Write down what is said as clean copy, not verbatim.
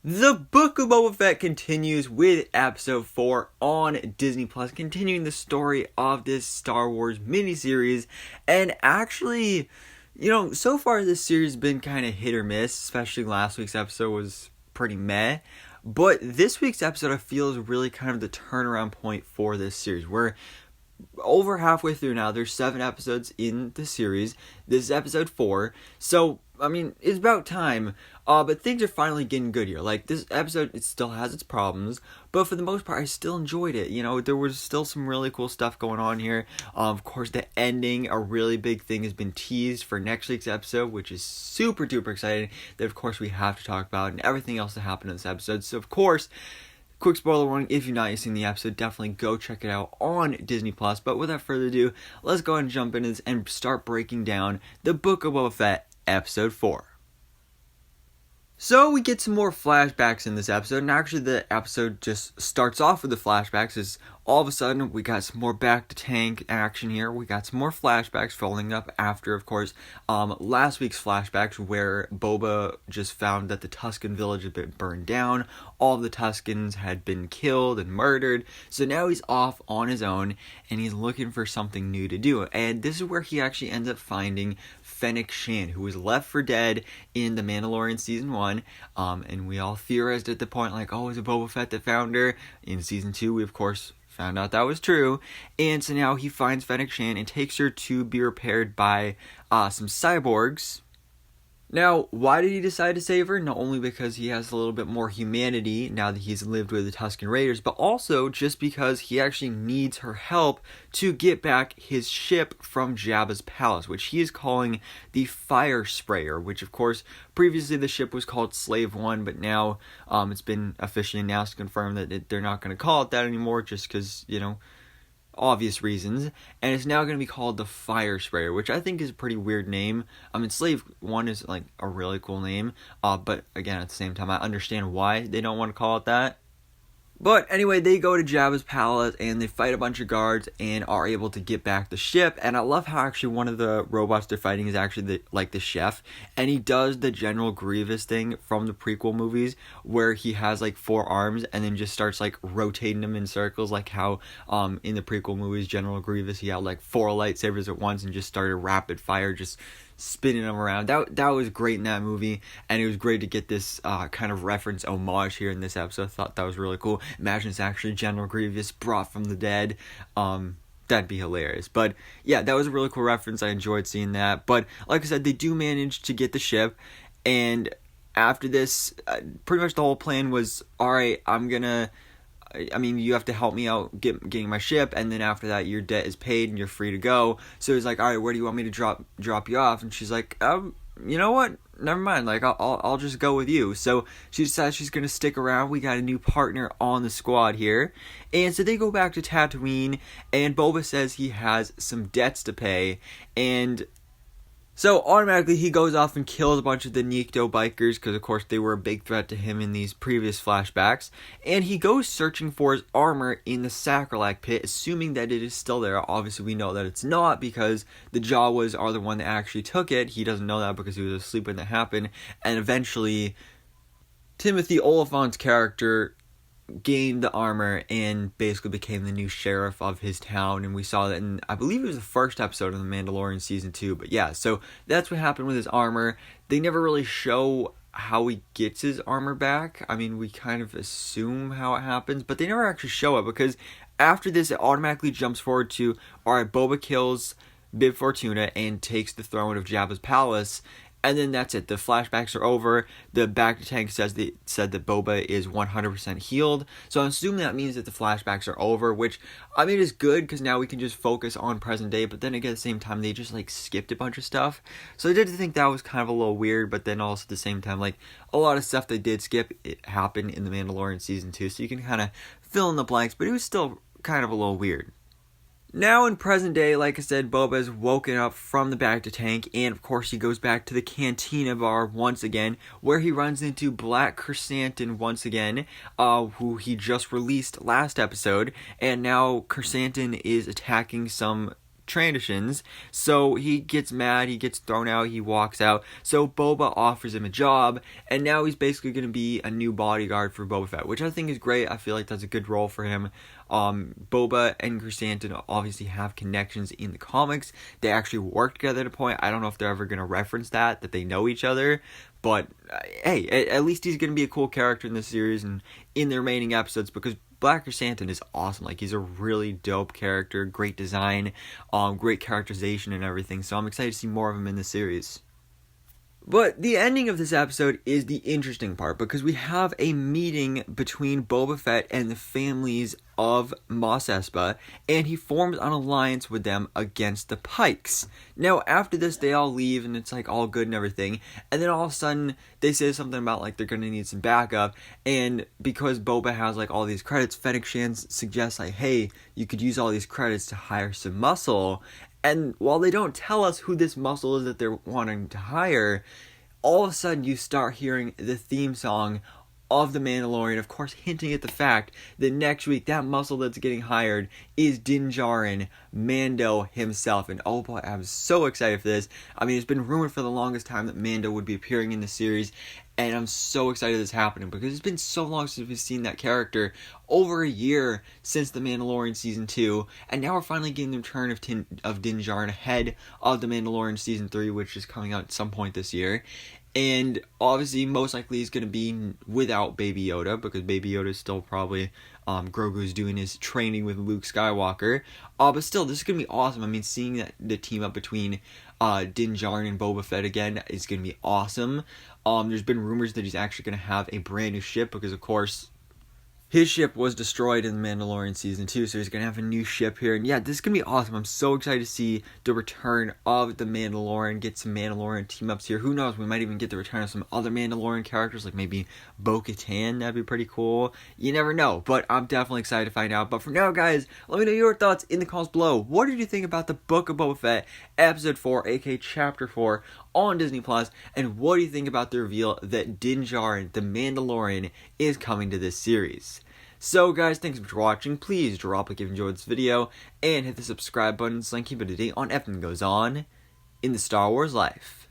The Book of Boba Fett continues with episode 4 on Disney Plus, continuing the story of this Star Wars miniseries. And actually, so far this series has been kind of hit or miss, especially last week's episode was pretty meh. But this week's episode, I feel, is really kind of the turnaround point for this series. We're over halfway through now. There's 7 episodes in the series. This is episode 4. So, it's about time. But things are finally getting good here. Like, this episode, it still has its problems, but for the most part, I still enjoyed it. There was still some really cool stuff going on here. Of course, the ending, a really big thing, has been teased for next week's episode, which is super duper exciting. That, of course, we have to talk about, and everything else that happened in this episode. So, of course, quick spoiler warning, if you've not yet seen the episode, definitely go check it out on Disney Plus. But without further ado, let's go ahead and jump into this and start breaking down the Book of Boba Fett, episode 4. So we get some more flashbacks in this episode, and actually the episode just starts off with the flashbacks as all of a sudden we got some more back-to-tank action here. We got some more flashbacks following up after, of course, last week's flashbacks where Boba just found that the Tusken village had been burned down. All of the Tuskens had been killed and murdered, so now he's off on his own, and he's looking for something new to do. And this is where he actually ends up finding Fennec Shand, who was left for dead in The Mandalorian Season 1, and we all theorized at the point, like, oh, is it Boba Fett that found her? In Season 2, we, of course, found out that was true, and so now he finds Fennec Shand and takes her to be repaired by some cyborgs. Now, why did he decide to save her? Not only because he has a little bit more humanity now that he's lived with the Tusken Raiders, but also just because he actually needs her help to get back his ship from Jabba's palace, which he is calling the Fire Sprayer, which, of course, previously the ship was called Slave One, but now it's been officially announced, confirmed that they're not going to call it that anymore just because, obvious reasons, and it's now going to be called the Fire Sprayer, which I think is a pretty weird name. Slave One is like a really cool name, but again, at the same time, I understand why they don't want to call it that. But anyway, they go to Jabba's palace and they fight a bunch of guards and are able to get back the ship. And I love how actually one of the robots they're fighting is actually the chef. And he does the General Grievous thing from the prequel movies where he has like 4 arms and then just starts like rotating them in circles. Like how in the prequel movies, General Grievous, he had like 4 lightsabers at once and just started rapid fire, just spinning them around. That was great in that movie, and it was great to get this kind of reference homage here in this episode. I thought that was really cool. Imagine it's actually General Grievous brought from the dead. That'd be hilarious. But yeah, that was a really cool reference. I enjoyed seeing that. But like I said, they do manage to get the ship, and after this, pretty much the whole plan was, alright, you have to help me out getting my ship, and then after that, your debt is paid and you're free to go. So he's like, all right, where do you want me to drop you off? And she's like, you know what? Never mind. Like, I'll just go with you. So she decides she's gonna stick around. We got a new partner on the squad here, and so they go back to Tatooine, and Boba says he has some debts to pay, and so automatically he goes off and kills a bunch of the Nikto bikers because of course they were a big threat to him in these previous flashbacks. And he goes searching for his armor in the Sacrilege pit, assuming that it is still there. Obviously we know that it's not because the Jawas are the one that actually took it. He doesn't know that because he was asleep when that happened. And eventually Timothy Oliphant's character gained the armor and basically became the new sheriff of his town, and we saw that in, I believe it was the first episode of The Mandalorian Season 2, but yeah, so that's what happened with his armor. They never really show how he gets his armor back. We kind of assume how it happens, but they never actually show it, because after this, it automatically jumps forward to, alright, Boba kills Bib Fortuna and takes the throne of Jabba's palace, and then that's it. The flashbacks are over. The back-to-tank said that Boba is 100% healed. So I'm assuming that means that the flashbacks are over, which, is good because now we can just focus on present day. But then again, at the same time, they just, skipped a bunch of stuff. So I did think that was kind of a little weird, but then also at the same time, a lot of stuff they did skip, it happened in The Mandalorian Season 2. So you can kind of fill in the blanks, but it was still kind of a little weird. Now in present day, like I said, Boba is woken up from the back-to-tank, and of course he goes back to the Cantina bar once again, where he runs into Black Chrysanthemum once again, who he just released last episode, and now Chrysanthemum is attacking some traditions. So he gets mad, he gets thrown out, he walks out. So Boba offers him a job, and now he's basically going to be a new bodyguard for Boba Fett, which I think is great. I feel like that's a good role for him. Boba and Chrysanthemum obviously have connections in the comics. They actually work together at a point. I don't know if they're ever going to reference that they know each other. But, hey, at least he's going to be a cool character in this series and in the remaining episodes, because Black Chrysanthemum is awesome. Like, he's a really dope character, great design, great characterization and everything. So I'm excited to see more of him in the series. But the ending of this episode is the interesting part, because we have a meeting between Boba Fett and the families of Mos Espa, and he forms an alliance with them against the Pikes. Now, after this, they all leave, and it's like all good and everything, and then all of a sudden, they say something about like they're gonna need some backup, and because Boba has like all these credits, Fennec Shand suggests like, hey, you could use all these credits to hire some muscle. And while they don't tell us who this muscle is that they're wanting to hire, all of a sudden you start hearing the theme song of The Mandalorian, of course hinting at the fact that next week that muscle that's getting hired is Din Djarin, Mando himself. And oh boy, I'm so excited for this. I mean, it's been rumored for the longest time that Mando would be appearing in the series, and I'm so excited this is happening, because it's been so long since we've seen that character. Over a year since The Mandalorian Season 2, and now we're finally getting the return of Din Djarin ahead of The Mandalorian Season 3, which is coming out at some point this year. And obviously, most likely he's going to be without Baby Yoda, because Baby Yoda is still probably, Grogu's doing his training with Luke Skywalker. But still, this is going to be awesome. I mean, seeing that the team up between Din Djarin and Boba Fett again is going to be awesome. There's been rumors that he's actually going to have a brand new ship, because of course his ship was destroyed in The Mandalorian Season 2, so he's going to have a new ship here. And yeah, this is going to be awesome. I'm so excited to see the return of The Mandalorian, get some Mandalorian team-ups here. Who knows, we might even get the return of some other Mandalorian characters, like maybe Bo-Katan. That'd be pretty cool. You never know, but I'm definitely excited to find out. But for now, guys, let me know your thoughts in the comments below. What did you think about the Book of Boba Fett, Episode 4, aka Chapter 4, on Disney+, and what do you think about the reveal that Din Djarin, the Mandalorian, is coming to this series? So guys, thanks for watching. Please drop a like if you enjoyed this video, and hit the subscribe button so I can keep up to date on everything that goes on in the Star Wars life.